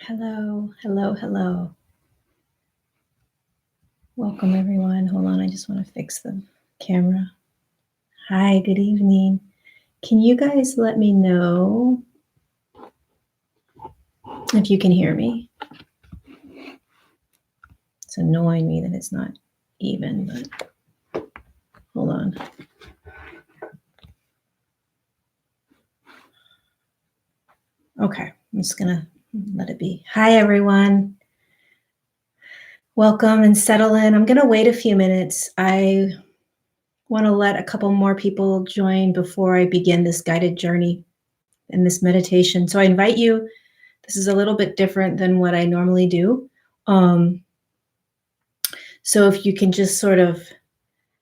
Hello, hello, hello. Welcome everyone. Hold on, I just want to fix the camera. Hi, good evening. Can you guys let me know if you can hear me? It's annoying me that it's not even, but hold on. Okay, I'm just gonna let it be. Hi everyone. Welcome and settle in. I'm gonna wait a few minutes. I want to let a couple more people join before I begin this guided journey and this meditation. So I invite you. This is a little bit different than what I normally do. So if you can just sort of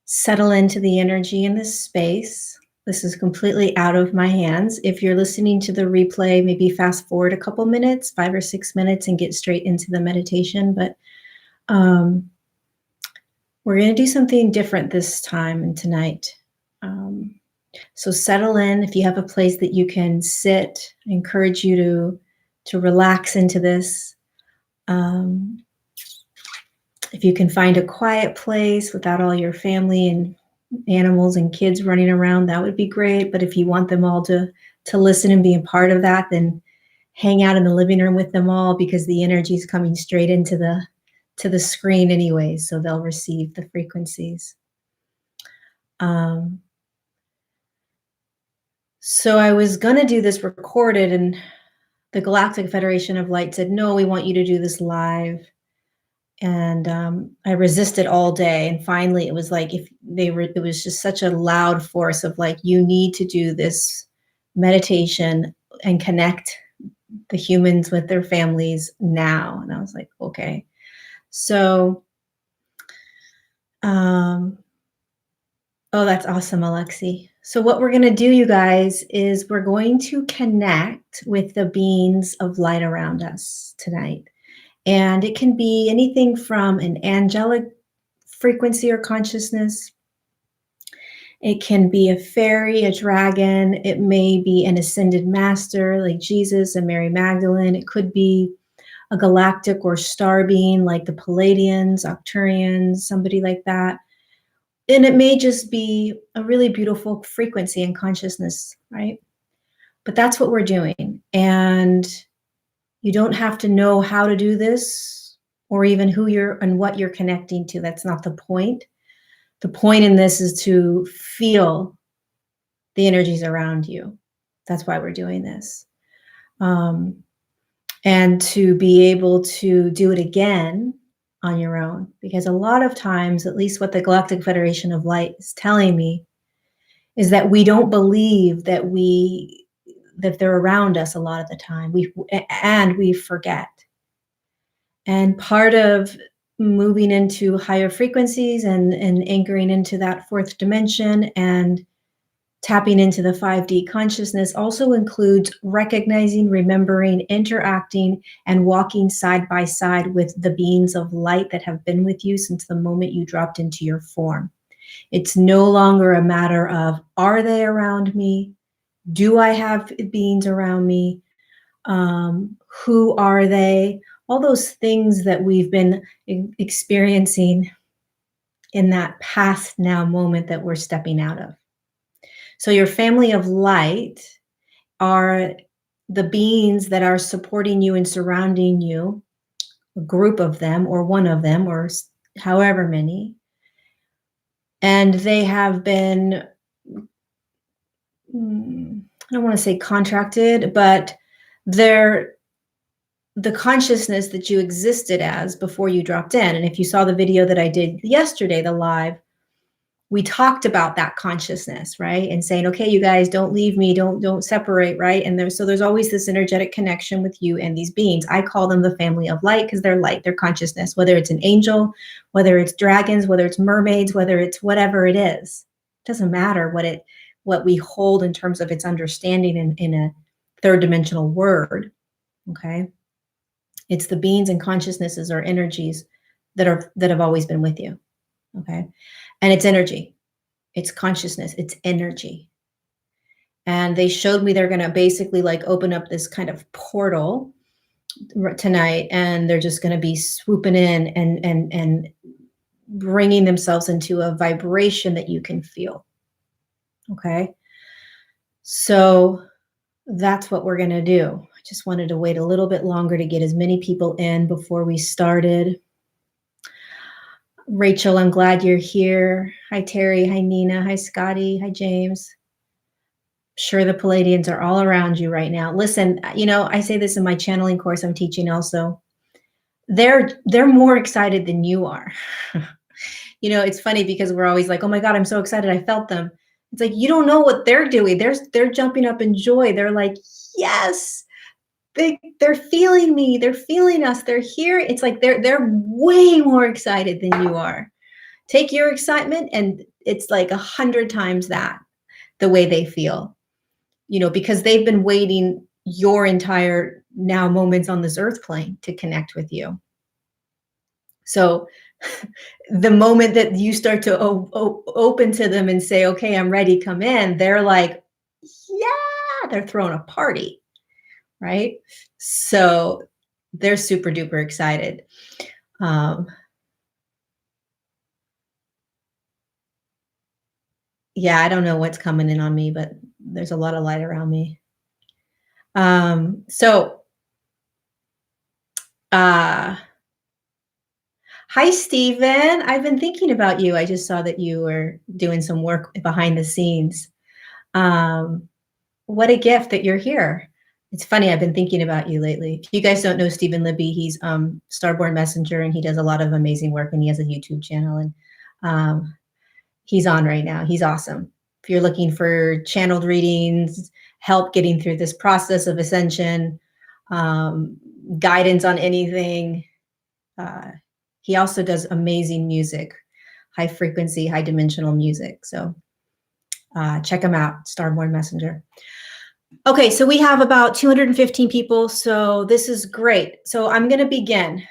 settle into the energy in this space. This is completely out of my hands. If you're listening to the replay, maybe fast forward a couple minutes, 5 or 6 minutes, and get straight into the meditation. But we're going to do something different this time and tonight. So settle in. If you have a place that you can sit, I encourage you to relax into this. If you can find a quiet place without all your family and animals and kids running around, that would be great. But if you want them all to listen and be a part of that, then hang out in the living room with them all, because the energy is coming straight into the screen anyway, so they'll receive the frequencies. So I was going to do this recorded, and the Galactic Federation of Light said, no, we want you to do this live. And I resisted all day. And finally, it was like, it was just such a loud force of like, you need to do this meditation and connect the humans with their families now. And I was like, okay. So, oh, that's awesome, Alexi. So what we're going to do, you guys, is we're going to connect with the beings of light around us tonight. And it can be anything from an angelic frequency or consciousness. It can be a fairy, a dragon. It may be an ascended master like Jesus and Mary Magdalene. It could be a galactic or star being like the Palladians, Octurians, somebody like that. And it may just be a really beautiful frequency and consciousness, right? But that's what we're doing. And you don't have to know how to do this or even who you're and what you're connecting to. That's not the point. The point in this is to feel the energies around you. That's why we're doing this. And to be able to do it again on your own. Because a lot of times, at least what the Galactic Federation of Light is telling me, is that we don't believe that they're around us a lot of the time. We forget. And part of moving into higher frequencies and anchoring into that fourth dimension and tapping into the 5D consciousness also includes recognizing, remembering, interacting, and walking side by side with the beings of light that have been with you since the moment you dropped into your form. It's no longer a matter of, are they around me? Do I have beings around me? Who are they? All those things that we've been experiencing in that past now moment that we're stepping out of. So your family of light are the beings that are supporting you and surrounding you, a group of them or one of them or however many. And they have been, I don't want to say contracted, but they're the consciousness that you existed as before you dropped in. And if you saw the video that I did yesterday, the live, we talked about that consciousness, right? And saying, okay, you guys, don't leave me, don't separate, right? And there's always this energetic connection with you and these beings. I call them the family of light because they're light, they're consciousness, whether it's an angel, whether it's dragons, whether it's mermaids, whether it's whatever it is. It doesn't matter what we hold in terms of its understanding in a third dimensional word, okay? It's the beings and consciousnesses or energies that have always been with you, okay? And it's energy, it's consciousness, it's energy. And they showed me they're going to basically like open up this kind of portal tonight, and they're just going to be swooping in and bringing themselves into a vibration that you can feel. Okay. So that's what we're going to do. I just wanted to wait a little bit longer to get as many people in before we started. Rachel, I'm glad you're here. Hi, Terry. Hi, Nina. Hi, Scotty. Hi, James. Sure, the Palladians are all around you right now. Listen, I say this in my channeling course I'm teaching also. They're more excited than you are. It's funny because we're always like, oh my God, I'm so excited. I felt them. It's like, you don't know what they're doing. They're jumping up in joy. They're like, yes, they're feeling me. They're feeling us. They're here. It's like they're way more excited than you are. Take your excitement and it's like 100 times that, the way they feel, because they've been waiting your entire now moments on this earth plane to connect with you. So the moment that you start to open to them and say, okay, I'm ready, come in, they're like, yeah, they're throwing a party, right? So they're super duper excited. Yeah, I don't know what's coming in on me, but there's a lot of light around me. Hi, Stephen. I've been thinking about you. I just saw that you were doing some work behind the scenes. What a gift that you're here. It's funny, I've been thinking about you lately. If you guys don't know Stephen Libby, he's Starborn Messenger, and he does a lot of amazing work, and he has a YouTube channel, and he's on right now. He's awesome. If you're looking for channeled readings, help getting through this process of ascension, guidance on anything, he also does amazing music, high frequency, high dimensional music. So check him out, Starborn Messenger. Okay, so we have about 215 people. So this is great. So I'm going to begin.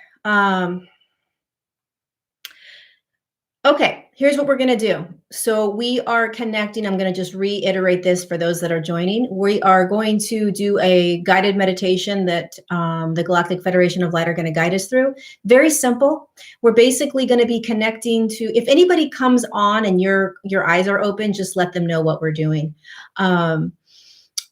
Okay, here's what we're going to do. So we are connecting. I'm going to just reiterate this for those that are joining. We are going to do a guided meditation that the Galactic Federation of Light are going to guide us through. Very simple. We're basically going to be connecting to, if anybody comes on and your eyes are open, just let them know what we're doing.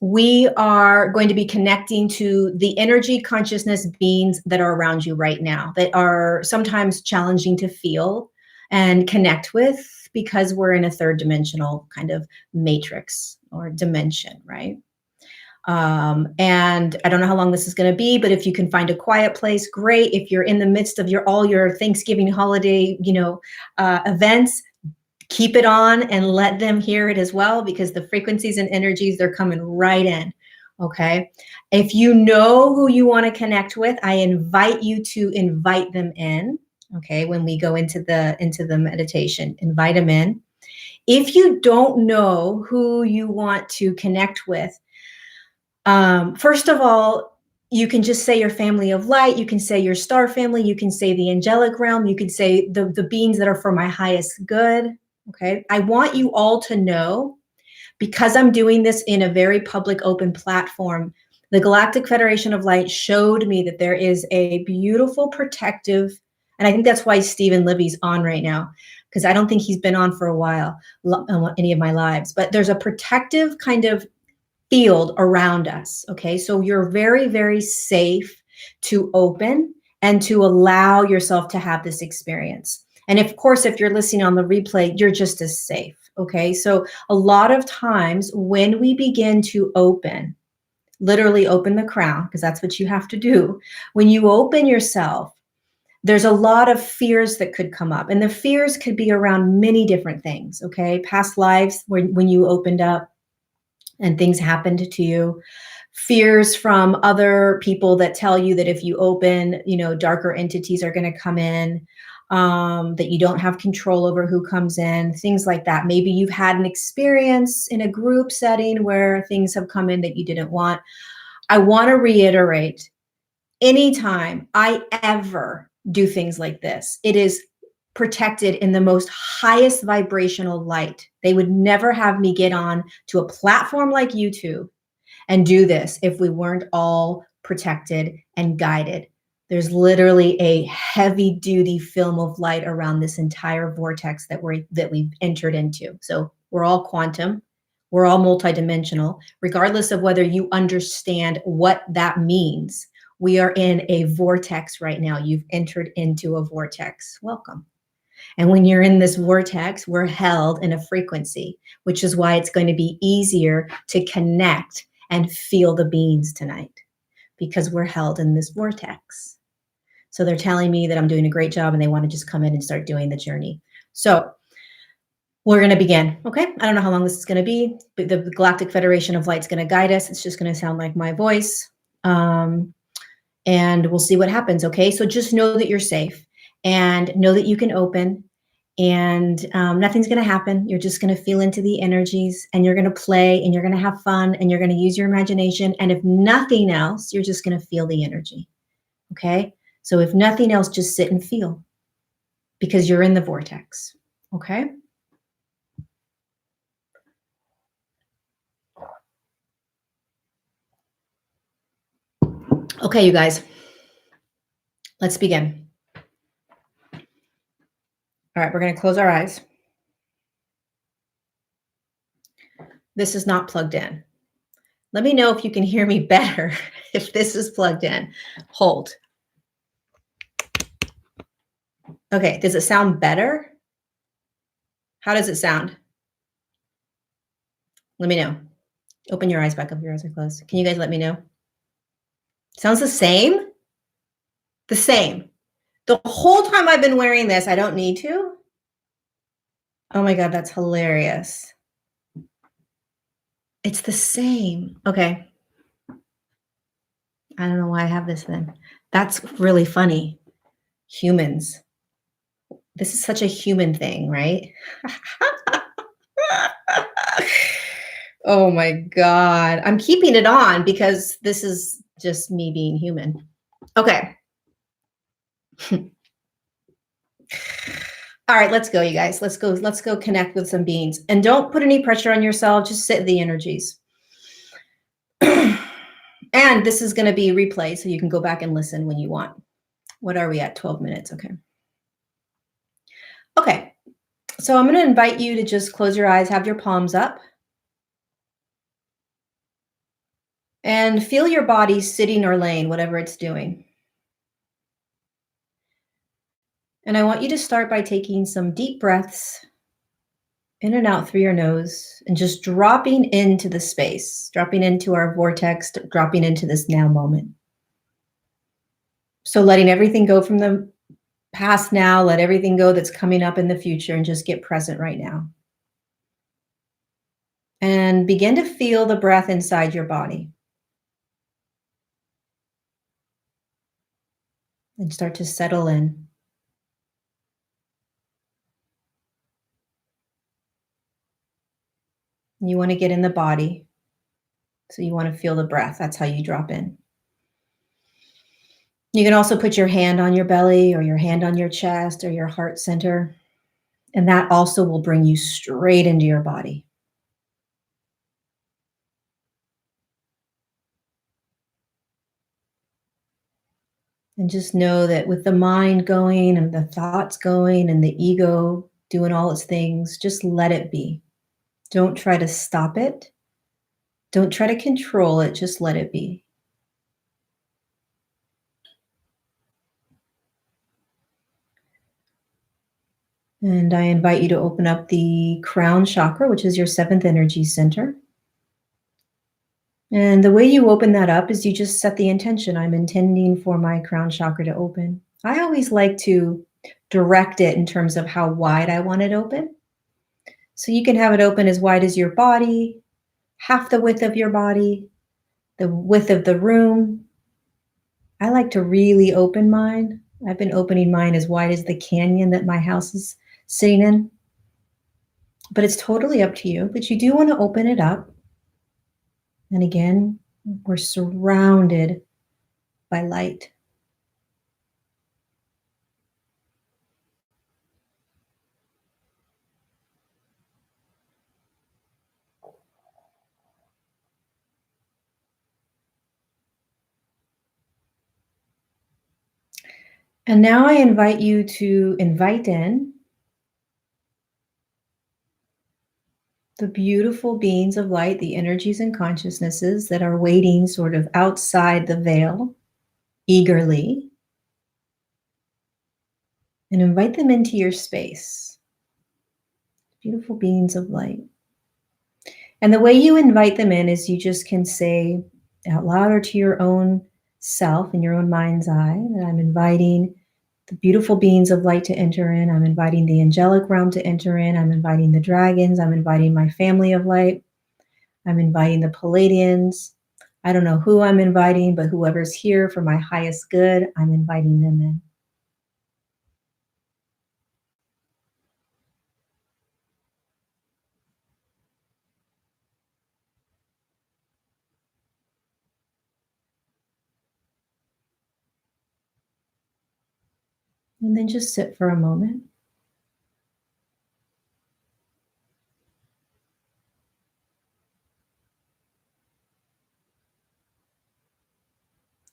We are going to be connecting to the energy consciousness beings that are around you right now, that are sometimes challenging to feel and connect with, because we're in a third dimensional kind of matrix or dimension, right? And I don't know how long this is going to be, but if you can find a quiet place, great. If you're in the midst of all your Thanksgiving holiday, events, keep it on and let them hear it as well, because the frequencies and energies, they're coming right in. Okay. If you know who you want to connect with, I invite you to invite them in. Okay. When we go into the meditation, invite them in. If you don't know who you want to connect with, first of all, you can just say your family of light. You can say your star family. You can say the angelic realm. You can say the beings that are for my highest good. Okay. I want you all to know, because I'm doing this in a very public, open platform, the Galactic Federation of Light showed me that there is a beautiful protective, and I think that's why Stephen Libby's on right now, because I don't think he's been on for a while, any of my lives, but there's a protective kind of field around us. Okay. So you're very, very safe to open and to allow yourself to have this experience. And of course, if you're listening on the replay, you're just as safe. Okay. So a lot of times when we begin to open, literally open the crown, because that's what you have to do. When you open yourself, there's a lot of fears that could come up, and the fears could be around many different things. Okay. Past lives when you opened up and things happened to you, fears from other people that tell you that if you open, darker entities are going to come in, that you don't have control over who comes in, things like that. Maybe you've had an experience in a group setting where things have come in that you didn't want. I want to reiterate, anytime I ever do things like this, it is protected in the most highest vibrational light. They would never have me get on to a platform like YouTube and do this if we weren't all protected, and guided. There's literally a heavy duty film of light around this entire vortex that we've entered into. So we're all quantum, we're all multidimensional, regardless of whether you understand what that means. We are in a vortex right now. You've entered into a vortex. Welcome. And when you're in this vortex, we're held in a frequency, which is why it's going to be easier to connect and feel the beings tonight, because we're held in this vortex. So they're telling me that I'm doing a great job and they want to just come in and start doing the journey. So we're going to begin. Okay. I don't know how long this is going to be, but the Galactic Federation of Light is going to guide us. It's just going to sound like my voice. And we'll see what happens. Okay. So just know that you're safe and know that you can open, and nothing's going to happen. You're just going to feel into the energies, and you're going to play, and you're going to have fun, and you're going to use your imagination. And if nothing else, you're just going to feel the energy. Okay. So if nothing else, just sit and feel, because you're in the vortex. Okay. Okay, you guys, let's begin. All right, we're going to close our eyes. This is not plugged in. Let me know if you can hear me better if this is plugged in. Hold. Okay, does it sound better? How does it sound? Let me know. Open your eyes back up. Your eyes are closed. Can you guys let me know? Sounds the same? The same. The whole time I've been wearing this, I don't need to. Oh my God, that's hilarious. It's the same. Okay. I don't know why I have this then. That's really funny. Humans. This is such a human thing, right? Oh my God. I'm keeping it on because this is just me being human. Okay. All right, let's go, you guys. Let's go connect with some beings. And don't put any pressure on yourself. Just sit in the energies. And this is going to be replay, so you can go back and listen when you want. What are we at? 12 minutes. Okay. Okay. So I'm going to invite you to just close your eyes, have your palms up, and feel your body sitting or laying, whatever it's doing. And I want you to start by taking some deep breaths in and out through your nose and just dropping into the space, dropping into our vortex, dropping into this now moment. So letting everything go from the past now, let everything go that's coming up in the future, and just get present right now. And begin to feel the breath inside your body. And start to settle in. You want to get in the body. So you want to feel the breath. That's how you drop in. You can also put your hand on your belly or your hand on your chest or your heart center. And that also will bring you straight into your body. And just know that with the mind going and the thoughts going and the ego doing all its things, just let it be. Don't try to stop it. Don't try to control it. Just let it be. And I invite you to open up the crown chakra, which is your 7th energy center. And the way you open that up is you just set the intention. I'm intending for my crown chakra to open. I always like to direct it in terms of how wide I want it open. So you can have it open as wide as your body, half the width of your body, the width of the room. I like to really open mine. I've been opening mine as wide as the canyon that my house is sitting in. But it's totally up to you. But you do want to open it up. And again, we're surrounded by light. And now I invite you to invite in the beautiful beings of light, the energies and consciousnesses that are waiting sort of outside the veil eagerly, and invite them into your space. Beautiful beings of light. And the way you invite them in is you just can say out loud or to your own self in your own mind's eye that I'm inviting the beautiful beings of light to enter in. I'm inviting the angelic realm to enter in. I'm inviting the dragons. I'm inviting my family of light. I'm inviting the Palladians. I don't know who I'm inviting, but whoever's here for my highest good, I'm inviting them in. And then just sit for a moment.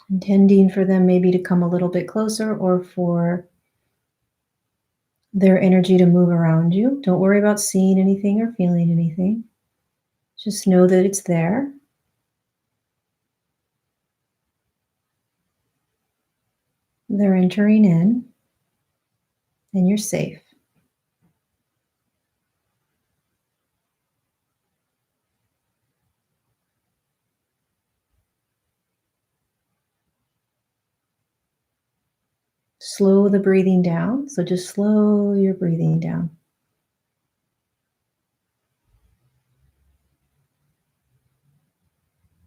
Intending for them maybe to come a little bit closer or for their energy to move around you. Don't worry about seeing anything or feeling anything. Just know that it's there. They're entering in, and you're safe. Slow the breathing down. So just slow your breathing down.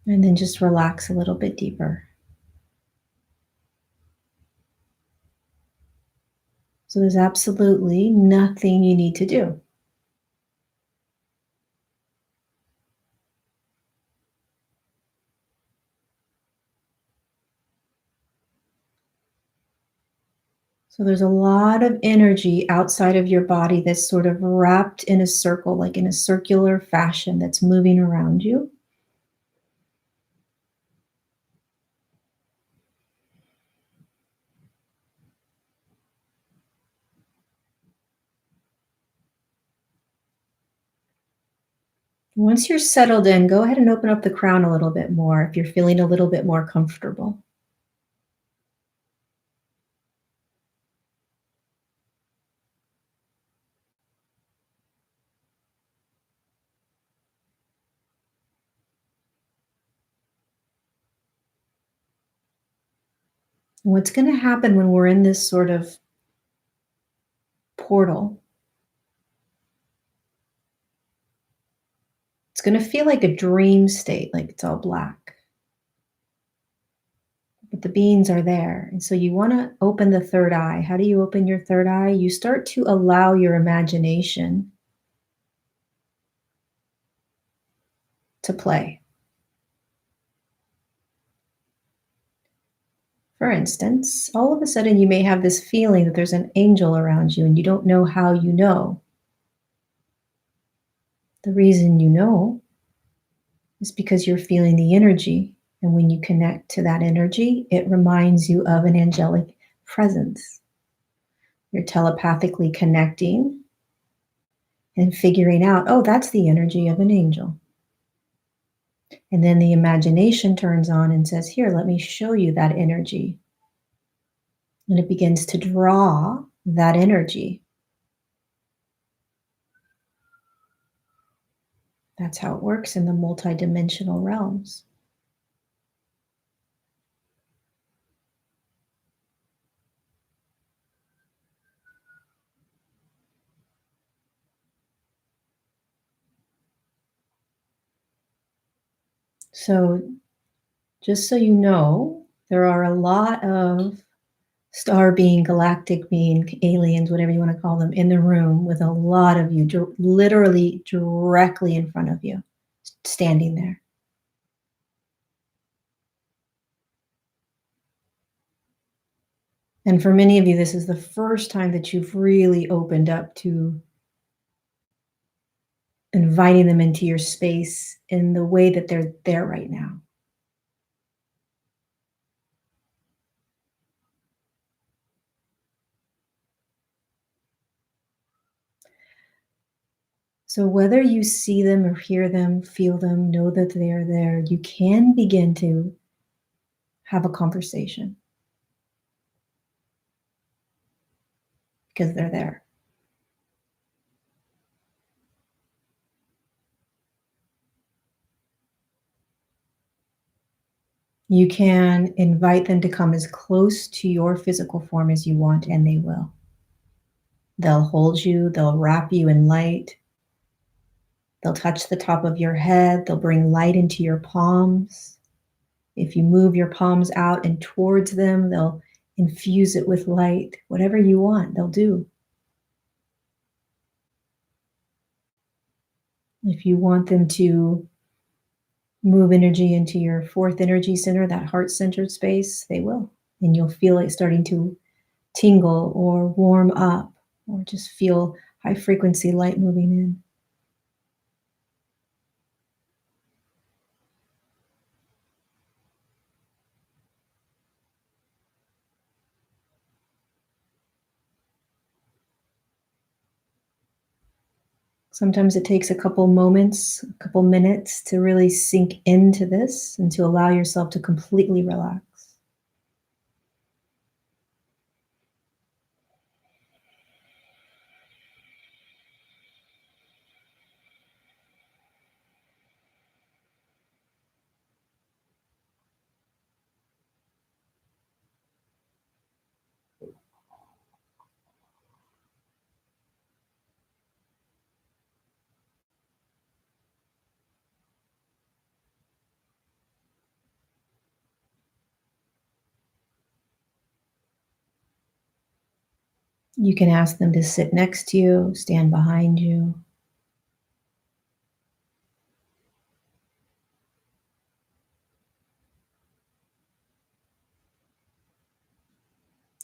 And then just relax a little bit deeper. So there's absolutely nothing you need to do. So there's a lot of energy outside of your body that's sort of wrapped in a circle, like in a circular fashion that's moving around you. Once you're settled in, go ahead and open up the crown a little bit more if you're feeling a little bit more comfortable. What's going to happen when we're in this sort of portal? It's going to feel like a dream state, like it's all black. But the beings are there. And so you want to open the third eye. How do you open your third eye? You start to allow your imagination to play. For instance, all of a sudden you may have this feeling that there's an angel around you and you don't know how you know. The reason you know is because you're feeling the energy. And when you connect to that energy, it reminds you of an angelic presence. You're telepathically connecting and figuring out, oh, that's the energy of an angel. And then the imagination turns on and says, here, let me show you that energy. And it begins to draw that energy. That's how it works in the multidimensional realms. So just so you know, there are a lot of star being, galactic being, aliens, whatever you want to call them, in the room with a lot of you, literally directly in front of you, standing there. And for many of you, this is the first time that you've really opened up to inviting them into your space in the way that they're there right now. So, whether you see them or hear them, feel them, know that they are there, you can begin to have a conversation because they're there. You can invite them to come as close to your physical form as you want, and they will. They'll hold you, they'll wrap you in light, they'll touch the top of your head, they'll bring light into your palms. If you move your palms out and towards them, they'll infuse it with light. Whatever you want, they'll do. If you want them to move energy into your fourth energy center, that heart-centered space, they will. And you'll feel it starting to tingle or warm up or just feel high frequency light moving in. Sometimes it takes a couple moments, a couple minutes to really sink into this and to allow yourself to completely relax. You can ask them to sit next to you, stand behind you.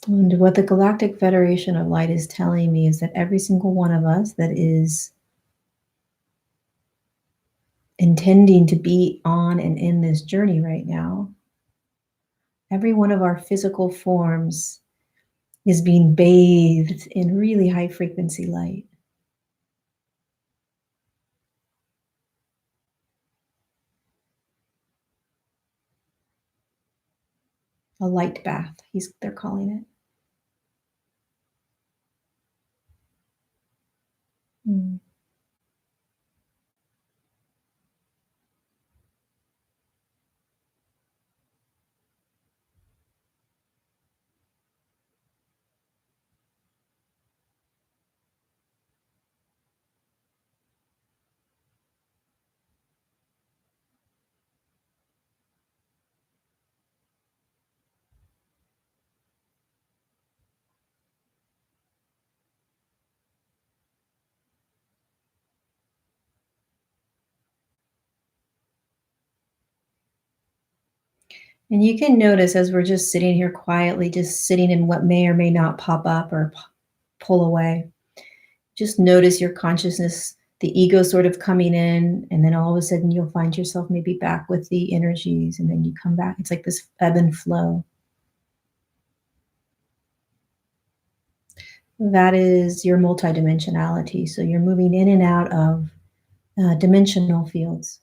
And what the Galactic Federation of Light is telling me is that every single one of us that is intending to be on and in this journey right now, every one of our physical forms is being bathed in really high frequency light. A light bath, they're calling it. Mm. And you can notice as we're just sitting here quietly, just sitting in what may or may not pop up or pull away, just notice your consciousness, the ego sort of coming in, and then all of a sudden you'll find yourself maybe back with the energies, and then you come back. It's like this ebb and flow. That is your multidimensionality. So you're moving in and out of dimensional fields.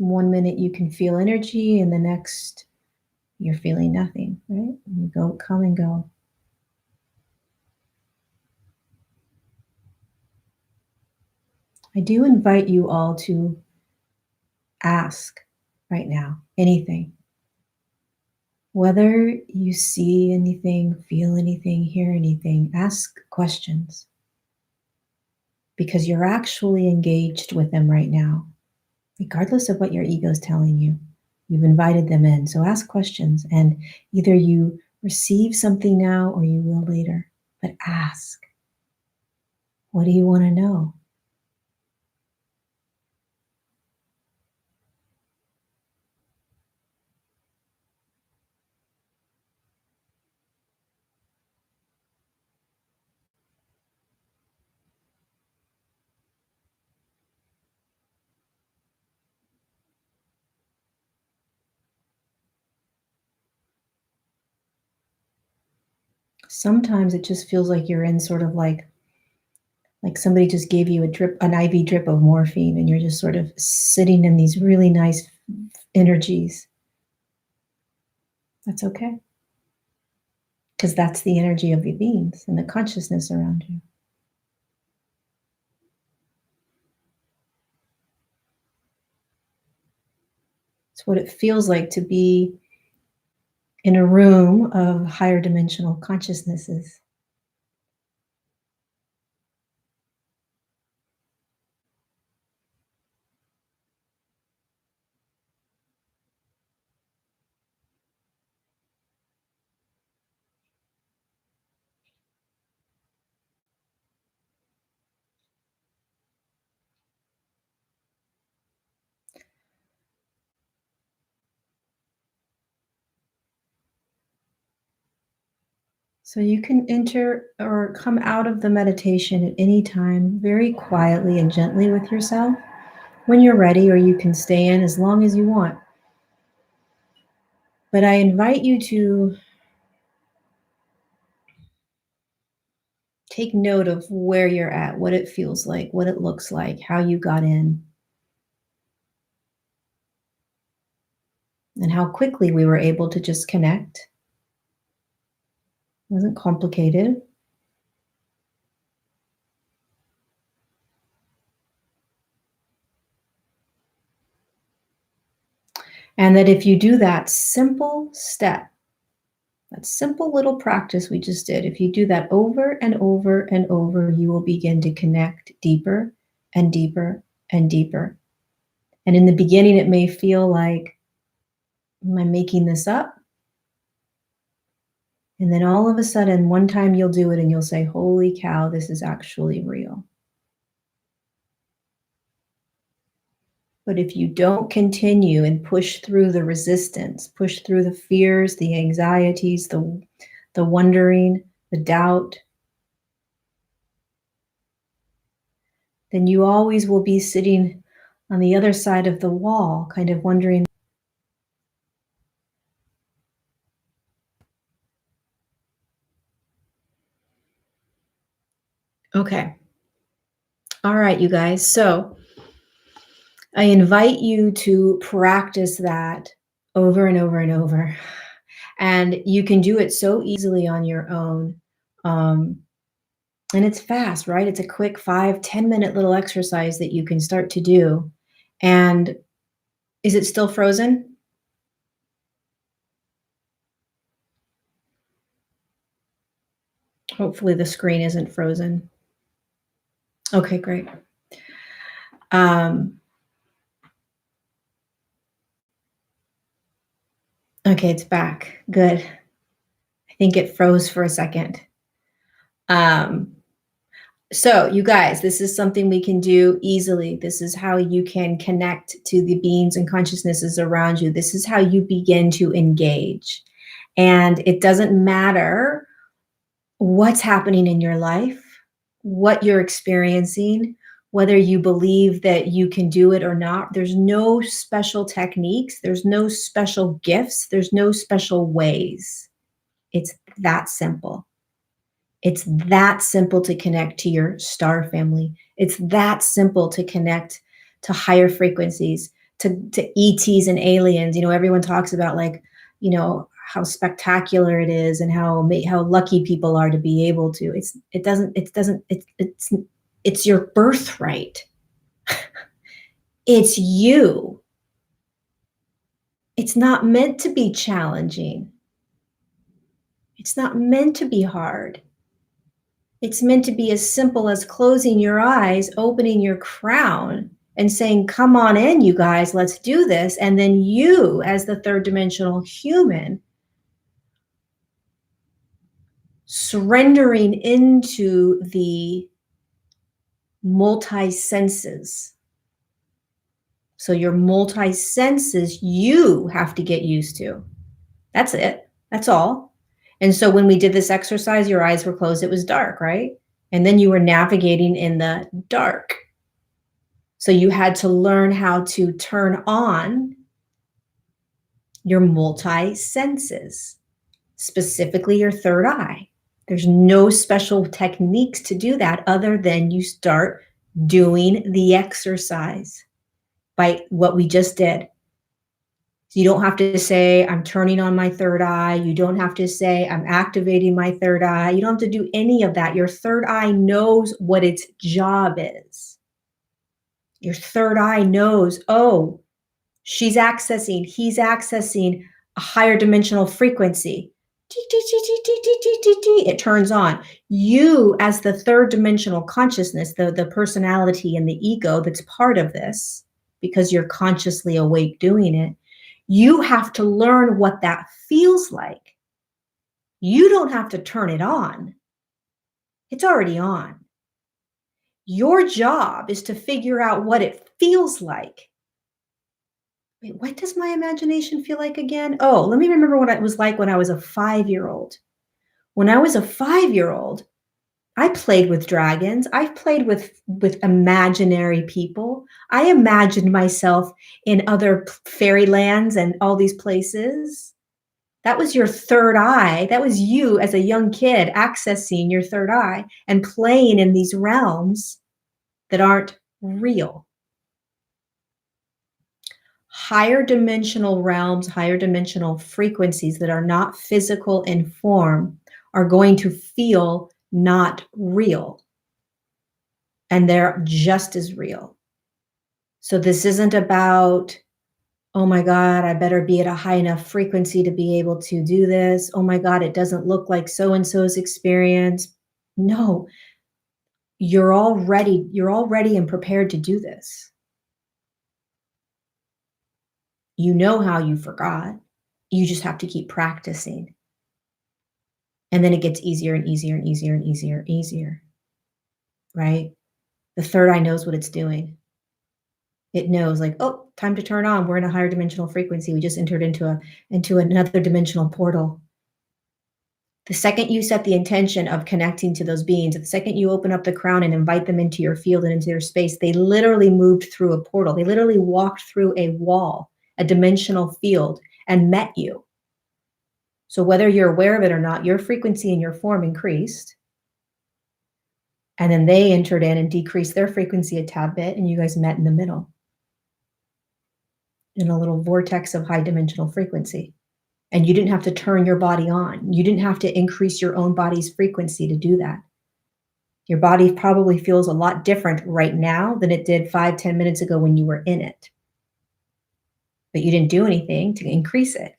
One minute you can feel energy, and the next you're feeling nothing, right? You go, come and go. I do invite you all to ask right now anything. Whether you see anything, feel anything, hear anything, ask questions because you're actually engaged with them right now, regardless of what your ego is telling you. You've invited them in. So ask questions, and either you receive something now or you will later. But ask, what do you want to know? Sometimes it just feels like you're in sort of like somebody just gave you an IV drip of morphine, and you're just sort of sitting in these really nice energies. That's okay. Because that's the energy of the beings and the consciousness around you. It's what it feels like to be in a room of higher dimensional consciousnesses. So you can enter or come out of the meditation at any time, very quietly and gently with yourself when you're ready, or you can stay in as long as you want. But I invite you to take note of where you're at, what it feels like, what it looks like, how you got in, and how quickly we were able to just connect. It wasn't complicated. And that if you do that simple step, that simple little practice we just did, if you do that over and over and over, you will begin to connect deeper and deeper and deeper. And in the beginning, it may feel like, am I making this up? And then all of a sudden, one time you'll do it and you'll say, holy cow, this is actually real. But if you don't continue and push through the resistance, push through the fears, the anxieties, the wondering, the doubt, then you always will be sitting on the other side of the wall, kind of wondering. Okay. All right, you guys. So I invite you to practice that over and over and over. And you can do it so easily on your own. And it's fast, right? It's a quick 5-10 minute little exercise that you can start to do. And is it still frozen? Hopefully the screen isn't frozen. Okay, great. Okay, it's back. Good. I think it froze for a second. So you guys, this is something we can do easily. This is how you can connect to the beings and consciousnesses around you. This is how you begin to engage. And it doesn't matter what's happening in your life, what you're experiencing, whether you believe that you can do it or not. There's no special techniques. There's no special gifts. There's no special ways. It's that simple. It's that simple to connect to your star family. It's that simple to connect to higher frequencies, to ETs and aliens. You know, everyone talks about, like, you know, how spectacular it is and how lucky people are to be able to. It's your birthright. It's you. It's not meant to be challenging. It's not meant to be hard. It's meant to be as simple as closing your eyes, opening your crown, and saying, come on in, you guys, let's do this. And then you, as the third dimensional human, surrendering into the multi-senses. So your multi-senses, you have to get used to. That's it. That's all. And so when we did this exercise, your eyes were closed. It was dark, right? And then you were navigating in the dark. So you had to learn how to turn on your multi-senses, specifically your third eye. There's no special techniques to do that other than you start doing the exercise by what we just did. So you don't have to say, I'm turning on my third eye. You don't have to say, I'm activating my third eye. You don't have to do any of that. Your third eye knows what its job is. Your third eye knows, oh, he's accessing a higher dimensional frequency. It turns on. You, as the third dimensional consciousness, the personality and the ego that's part of this, because you're consciously awake doing it, you have to learn what that feels like. You don't have to turn it on. It's already on. Your job is to figure out what it feels like. Wait, what does my imagination feel like again? Oh, let me remember what it was like when I was a 5-year-old. When I was a 5-year-old, I played with dragons. I played with imaginary people. I imagined myself in other fairylands and all these places. That was your third eye. That was you as a young kid accessing your third eye and playing in these realms that aren't real. Higher dimensional realms, higher dimensional frequencies that are not physical in form are going to feel not real. And they're just as real. So this isn't about, oh my God, I better be at a high enough frequency to be able to do this. Oh my God, it doesn't look like so-and-so's experience. No, you're all ready and prepared to do this. You know how you forgot. You just have to keep practicing. And then it gets easier and easier and easier and easier and easier, right? The third eye knows what it's doing. It knows, like, oh, time to turn on. We're in a higher dimensional frequency. We just entered into another dimensional portal. The second you set the intention of connecting to those beings, the second you open up the crown and invite them into your field and into your space, they literally moved through a portal. They literally walked through a wall, a dimensional field, and met you. So whether you're aware of it or not, your frequency and your form increased. And then they entered in and decreased their frequency a tad bit, and you guys met in the middle in a little vortex of high dimensional frequency. And you didn't have to turn your body on. You didn't have to increase your own body's frequency to do that. Your body probably feels a lot different right now than it did 5-10 minutes ago when you were in it. But you didn't do anything to increase it.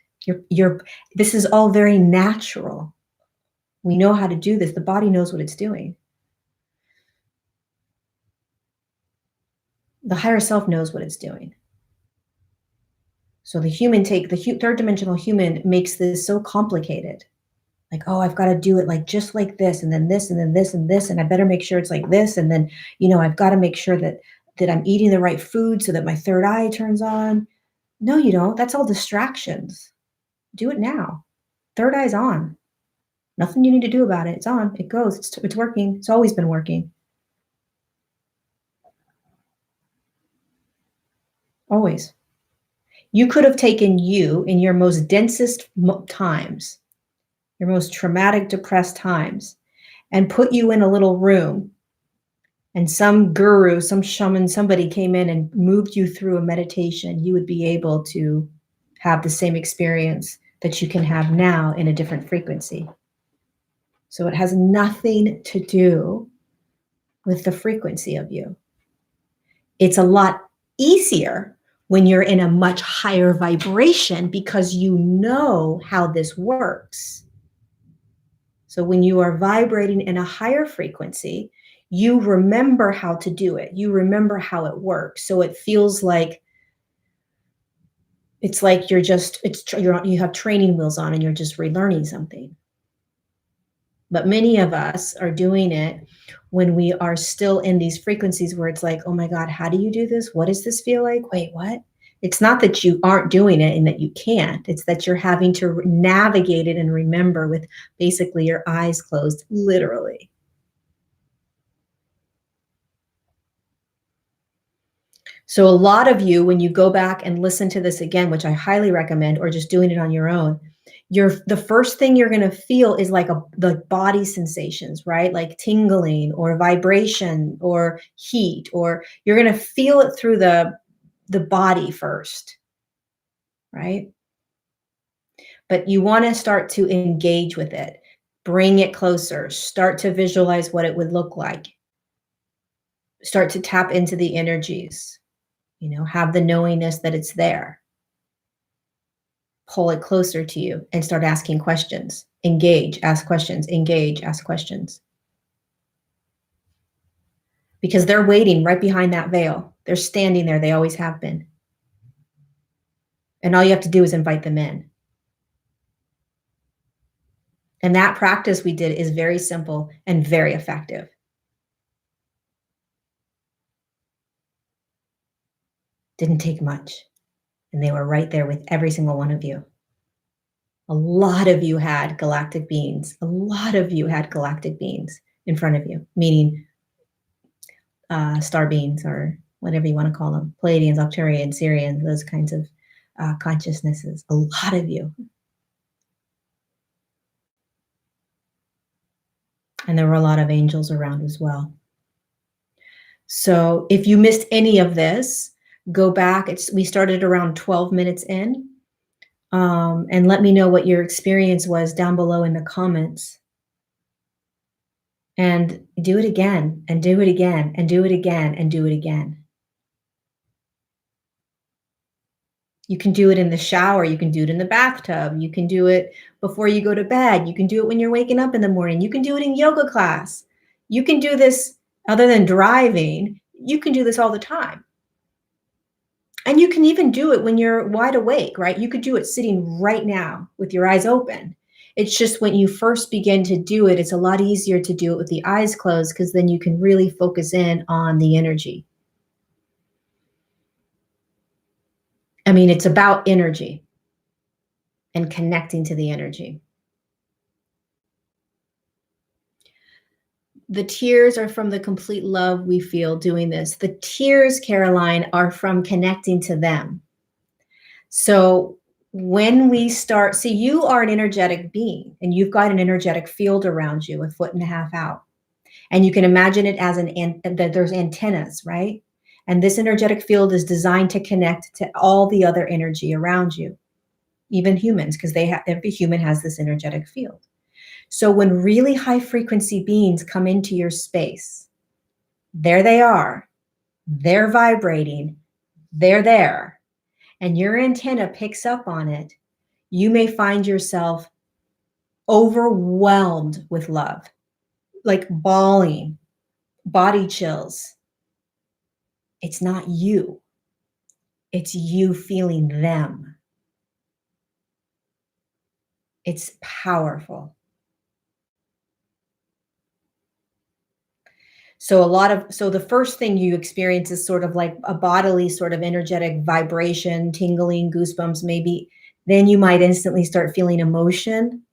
This is all very natural. We know how to do this. The body knows what it's doing. The higher self knows what it's doing. So the third dimensional human makes this so complicated. Like, oh, I've got to do it like just like this, and then this, and then this, and this, and I better make sure it's like this, and then, I've got to make sure that I'm eating the right food so that my third eye turns on. No, you don't. That's all distractions. Do it now. Third eye's on. Nothing you need to do about it. It's on. It goes. It's working. It's always been working. Always. You could have taken you in your most densest times, your most traumatic, depressed times, and put you in a little room, and some guru, some shaman, somebody came in and moved you through a meditation, you would be able to have the same experience that you can have now in a different frequency. So it has nothing to do with the frequency of you. It's a lot easier when you're in a much higher vibration because you know how this works. So when you are vibrating in a higher frequency, you remember how to do it. You remember how it works. So it feels like it's like you have training wheels on and you're just relearning something. But many of us are doing it when we are still in these frequencies where it's like, oh my God, how do you do this? What does this feel like? Wait, what? It's not that you aren't doing it and that you can't. It's that you're having to navigate it and remember with basically your eyes closed, literally. So a lot of you, when you go back and listen to this again, which I highly recommend, or just doing it on your own, the first thing you're going to feel is like the body sensations, right? Like tingling or vibration or heat, or you're going to feel it through the body first, right? But you want to start to engage with it, bring it closer, start to visualize what it would look like, start to tap into the energies, have the knowingness that it's there. Pull it closer to you and start asking questions. Engage, ask questions, engage, ask questions. Because they're waiting right behind that veil. They're standing there. They always have been. And all you have to do is invite them in. And that practice we did is very simple and very effective. Didn't take much. And they were right there with every single one of you. A lot of you had galactic beings. A lot of you had galactic beings in front of you, meaning star beings, or whatever you want to call them, Pleiadians, Arcturians, Sirians, those kinds of consciousnesses. A lot of you. And there were a lot of angels around as well. So if you missed any of this, go back. We started around 12 minutes in. And let me know what your experience was down below in the comments. And do it again, and do it again, and do it again, and do it again. You can do it in the shower. You can do it in the bathtub. You can do it before you go to bed. You can do it when you're waking up in the morning. You can do it in yoga class. You can do this other than driving. You can do this all the time. And you can even do it when you're wide awake, right? You could do it sitting right now with your eyes open. It's just when you first begin to do it, it's a lot easier to do it with the eyes closed, because then you can really focus in on the energy. I mean, it's about energy and connecting to the energy. The tears are from the complete love we feel doing this. The tears, Caroline, are from connecting to them. So when we start, see, you are an energetic being, and you've got an energetic field around you, 1.5 feet out. And you can imagine it as that there's antennas, right? And this energetic field is designed to connect to all the other energy around you, even humans, because every human has this energetic field. So when really high frequency beings come into your space, there they are, they're vibrating, they're there, and your antenna picks up on it, you may find yourself overwhelmed with love, like bawling, body chills. It's not you. It's you feeling them. It's powerful. So the first thing you experience is sort of like a bodily sort of energetic vibration, tingling, goosebumps, maybe. Then you might instantly start feeling emotion,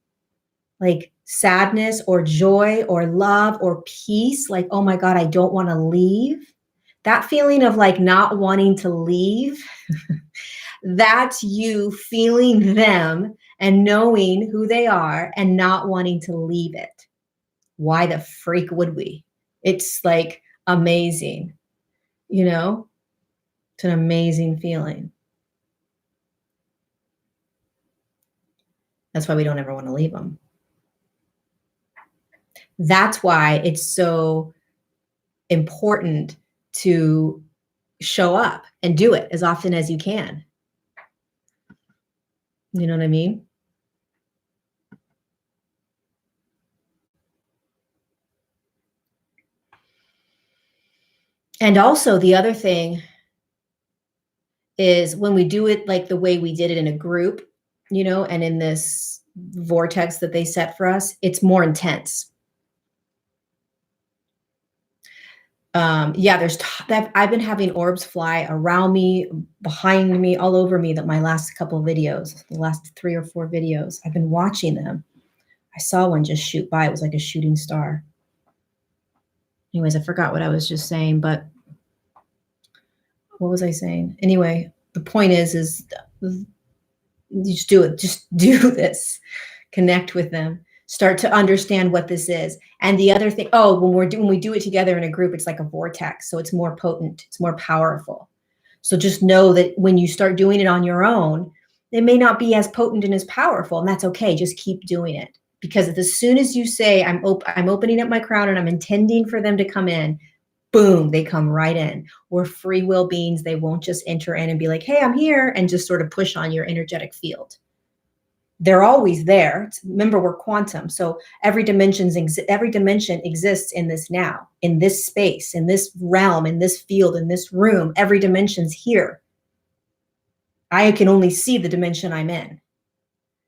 like sadness or joy or love or peace. Like, oh my God, I don't want to leave. That feeling of like not wanting to leave, that's you feeling them and knowing who they are and not wanting to leave it. Why the freak would we? It's like amazing, it's an amazing feeling. That's why we don't ever want to leave them. That's why it's so important to show up and do it as often as you can. You know what I mean? And also the other thing is when we do it like the way we did it in a group, and in this vortex that they set for us, it's more intense. I've been having orbs fly around me, behind me, all over me. That my last couple of videos, the last 3 or 4 videos, I've been watching them. I saw one just shoot by. It was like a shooting star. Anyways, I forgot what I was just saying, but what was I saying? Anyway, the point is Just do it. Just do this. Connect with them. Start to understand what this is. And the other thing, when we do it together in a group, it's like a vortex. So it's more potent. It's more powerful. So just know that when you start doing it on your own, it may not be as potent and as powerful, and that's okay. Just keep doing it. Because as soon as you say, I'm opening up my crown and I'm intending for them to come in, boom, they come right in. We're free will beings. They won't just enter in and be like, hey, I'm here, and just sort of push on your energetic field. They're always there. Remember, we're quantum. So every dimension exists in this now, in this space, in this realm, in this field, in this room. Every dimension's here. I can only see the dimension I'm in.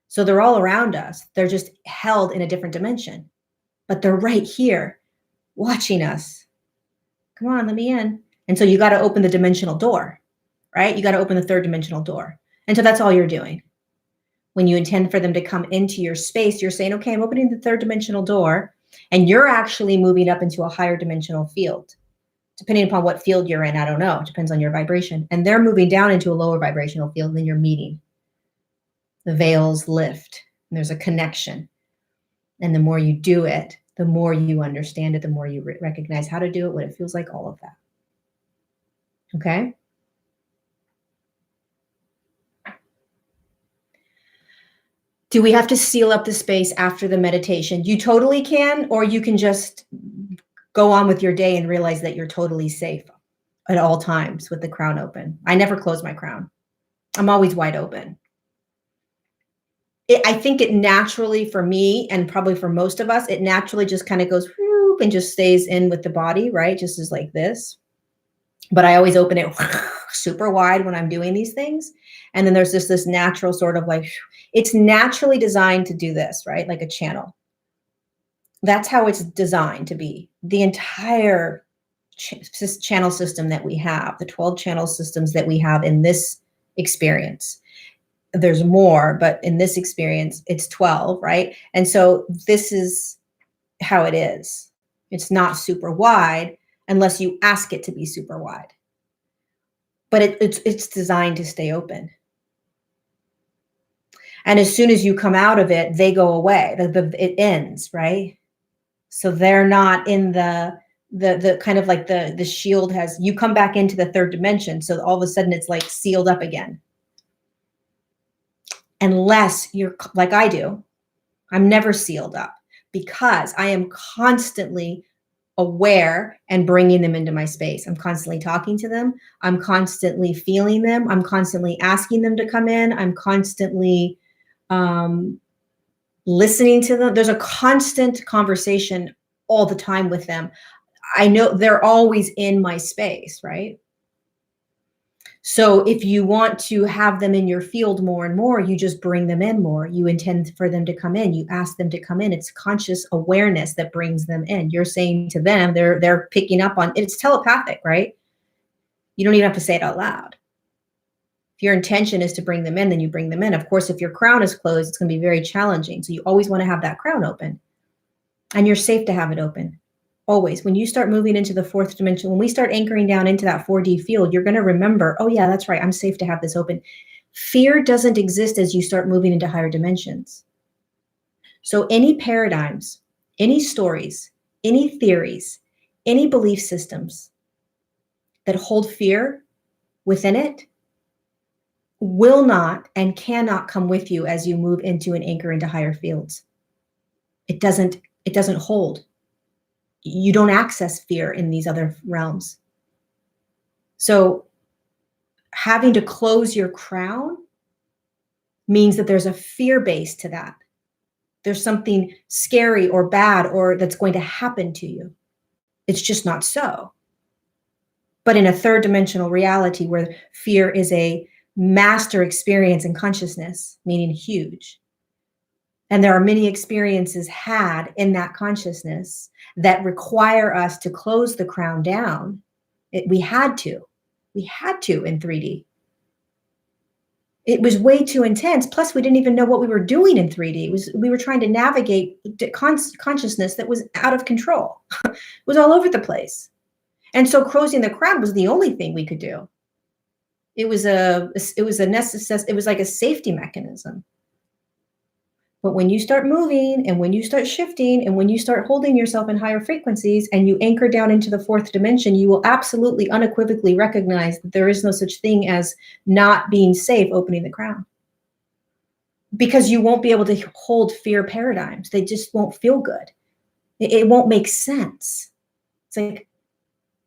So they're all around us. They're just held in a different dimension, but they're right here watching us. Come on, let me in. And so you got to open the dimensional door, right? You got to open the third dimensional door. And so that's all you're doing. When you intend for them to come into your space, you're saying, okay, I'm opening the third dimensional door, and you're actually moving up into a higher dimensional field. Depending upon what field you're in, I don't know. It depends on your vibration. And they're moving down into a lower vibrational field, and then you're meeting. The veils lift, and there's a connection. And the more you do it, the more you understand it, the more you recognize how to do it, what it feels like, all of that. Okay? Do we have to seal up the space after the meditation? You totally can, or you can just go on with your day and realize that you're totally safe at all times with the crown open. I never close my crown. I'm always wide open. I think it naturally, for me, and probably for most of us, it naturally just kind of goes whoop and just stays in with the body, right? Just as like this. But I always open it super wide when I'm doing these things. And then there's just this natural sort of like, it's naturally designed to do this, right? Like a channel. That's how it's designed to be. The entire channel system that we have, the 12 channel systems that we have in this experience. There's more, but in this experience, it's 12, right? And so this is how it is. It's not super wide unless you ask it to be super wide. But it's designed to stay open. And as soon as you come out of it, they go away. It ends, right? So they're not in the kind of like the shield has, you come back into the third dimension. So all of a sudden it's like sealed up again. Unless you're like I do, I'm never sealed up because I am constantly aware and bringing them into my space. I'm constantly talking to them. I'm constantly feeling them. I'm constantly asking them to come in. I'm constantly listening to them. There's a constant conversation all the time with them. I know they're always in my space, right? So if you want to have them in your field more and more, you just bring them in more. You intend for them to come in. You ask them to come in. It's conscious awareness that brings them in. You're saying to them, they're picking up on, it's telepathic, right? You don't even have to say it out loud. If your intention is to bring them in, then you bring them in. Of course, if your crown is closed, it's going to be very challenging. So you always want to have that crown open. And you're safe to have it open. Always. When you start moving into the fourth dimension, when we start anchoring down into that 4D field, you're going to remember, oh yeah, that's right. I'm safe to have this open. Fear doesn't exist as you start moving into higher dimensions. So any paradigms, any stories, any theories, any belief systems that hold fear within it will not and cannot come with you as you move into and anchor into higher fields. It doesn't hold. You don't access fear in these other realms. So having to close your crown means that there's a fear base to that. There's something scary or bad or that's going to happen to you. It's just not so. But in a third dimensional reality where fear is a master experience in consciousness, meaning huge, and there are many experiences had in that consciousness that require us to close the crown down. We had to in 3D. It was way too intense. Plus, we didn't even know what we were doing in 3D. We were trying to navigate consciousness that was out of control. It was all over the place. And so closing the crown was the only thing we could do. It was like a safety mechanism. But when you start moving and when you start shifting and when you start holding yourself in higher frequencies and you anchor down into the fourth dimension, you will absolutely unequivocally recognize that there is no such thing as not being safe opening the crown. Because you won't be able to hold fear paradigms. They just won't feel good. It won't make sense. It's like,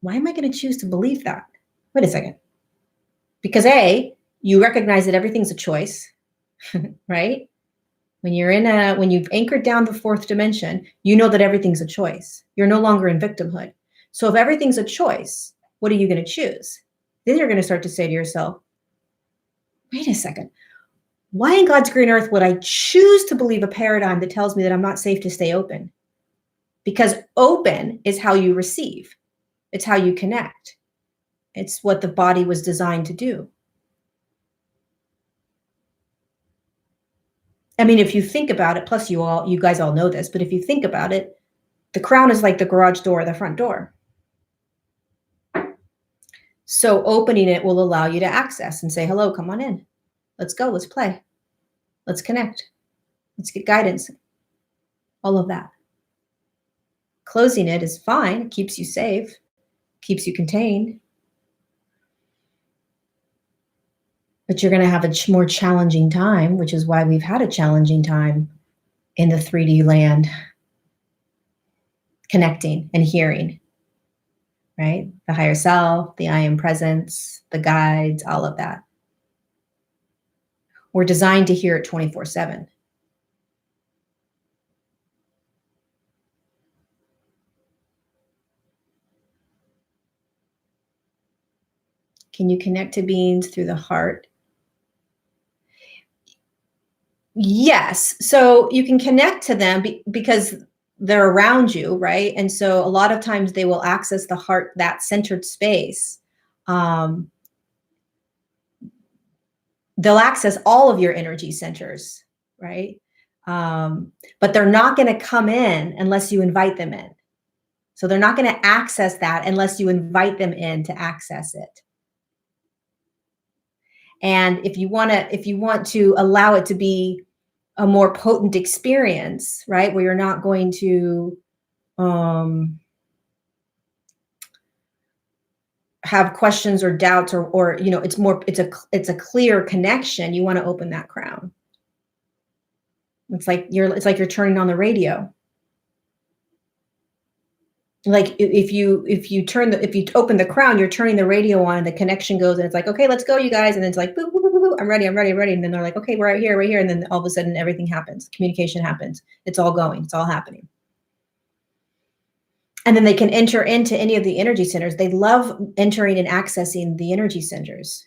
why am I going to choose to believe that? Wait a second. Because A, you recognize that everything's a choice, right? When you've anchored down the fourth dimension, you know that everything's a choice. You're no longer in victimhood. So if everything's a choice, what are you going to choose? Then you're going to start to say to yourself, wait a second. Why in God's green earth would I choose to believe a paradigm that tells me that I'm not safe to stay open? Because open is how you receive. It's how you connect. It's what the body was designed to do. I mean, if you think about it, plus you guys all know this, but if you think about it, the crown is like the garage door or the front door. So opening it will allow you to access and say, hello, come on in. Let's go, let's play. Let's connect. Let's get guidance. All of that. Closing it is fine. It keeps you safe, keeps you contained. But you're going to have a more challenging time, which is why we've had a challenging time in the 3D land, connecting and hearing, right? The higher self, the I am presence, the guides, all of that. We're designed to hear it 24/7. Can you connect to beings through the heart? Yes. So you can connect to them because they're around you, right? And so a lot of times they will access the heart, that centered space. They'll access all of your energy centers, right? But they're not going to come in unless you invite them in. So they're not going to access that unless you invite them in to access it. And if you want to allow it to be a more potent experience, right, where you're not going to have questions or doubts, or you know, it's a clear connection. You want to open that crown. It's like you're turning on the radio. Like if you open the crown, you're turning the radio on and the connection goes and it's like, okay, let's go, you guys. And then it's like, boo, boo, boo, boo, I'm ready. And then they're like, okay, we're right here. And then all of a sudden everything happens. Communication happens. It's all going. It's all happening. And then they can enter into any of the energy centers. They love entering and accessing the energy centers.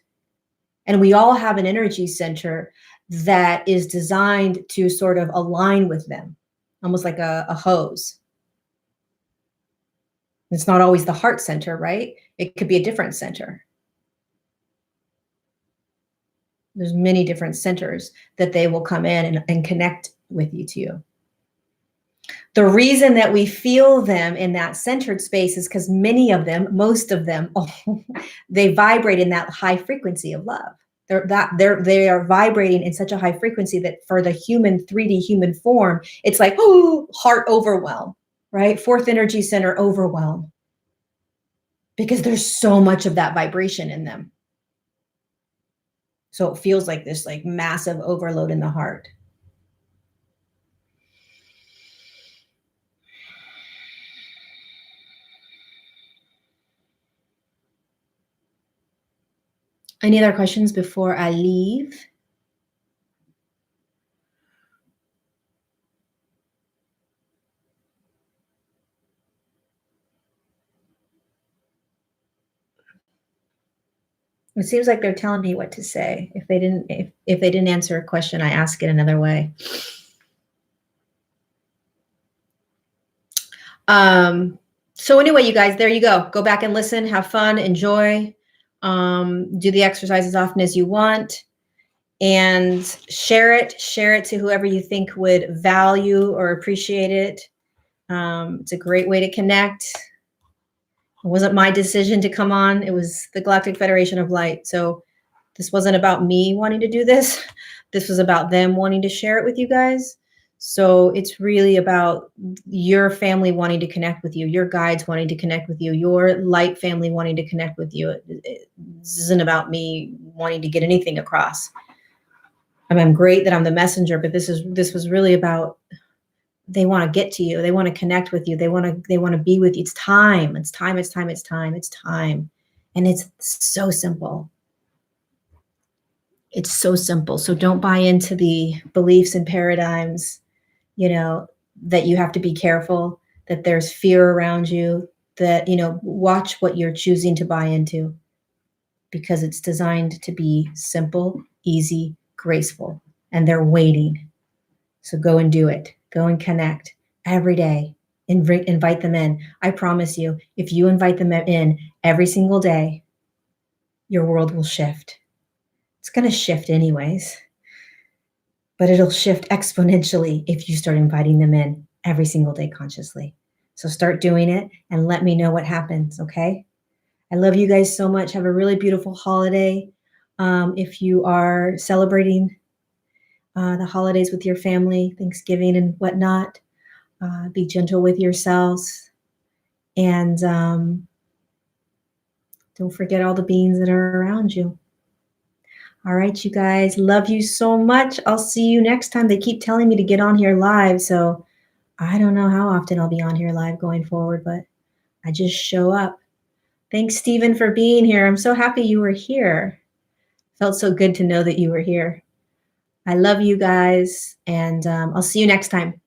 And we all have an energy center that is designed to sort of align with them, almost like a hose. It's not always the heart center, right? It could be a different center. There's many different centers that they will come in and connect with you to. The reason that we feel them in that centered space is because most of them, they vibrate in that high frequency of love. They are vibrating in such a high frequency that for the human 3D human form, it's like, oh, heart overwhelm. Right? Fourth energy center overwhelm. Because there's so much of that vibration in them. So it feels like this like massive overload in the heart. Any other questions before I leave? It seems like they're telling me what to say. If they didn't answer a question, I ask it another way. So anyway, you guys, there you go. Go back and listen, have fun, enjoy, do the exercise as often as you want, and share it to whoever you think would value or appreciate it. It's a great way to connect. It wasn't my decision to come on. It was the Galactic Federation of Light. So This wasn't about me wanting to do this. This was about them wanting to share it with you guys. So it's really about your family wanting to connect with you, your guides wanting to connect with you, your light family wanting to connect with you. This isn't about me wanting to get anything across. I mean, I'm great that I'm the messenger, but this was really about, they want to get to you. They want to connect with you. They want to be with you. It's time. It's time. It's time. It's time. It's time. And it's so simple. It's so simple. So don't buy into the beliefs and paradigms, that you have to be careful, that there's fear around you, that, watch what you're choosing to buy into, because it's designed to be simple, easy, graceful, and they're waiting. So go and do it. Go and connect every day. Invite them in. I promise you, if you invite them in every single day, your world will shift. It's going to shift anyways, but it'll shift exponentially if you start inviting them in every single day consciously. So start doing it and let me know what happens, okay? I love you guys so much. Have a really beautiful holiday. If you are celebrating the holidays with your family, Thanksgiving and whatnot, be gentle with yourselves. And don't forget all the beings that are around you. All right, you guys, love you so much. I'll see you next time. They keep telling me to get on here live, so I don't know how often I'll be on here live going forward, but I just show up. Thanks, Stephen, for being here. I'm so happy you were here. Felt so good to know that you were here. I love you guys, and I'll see you next time.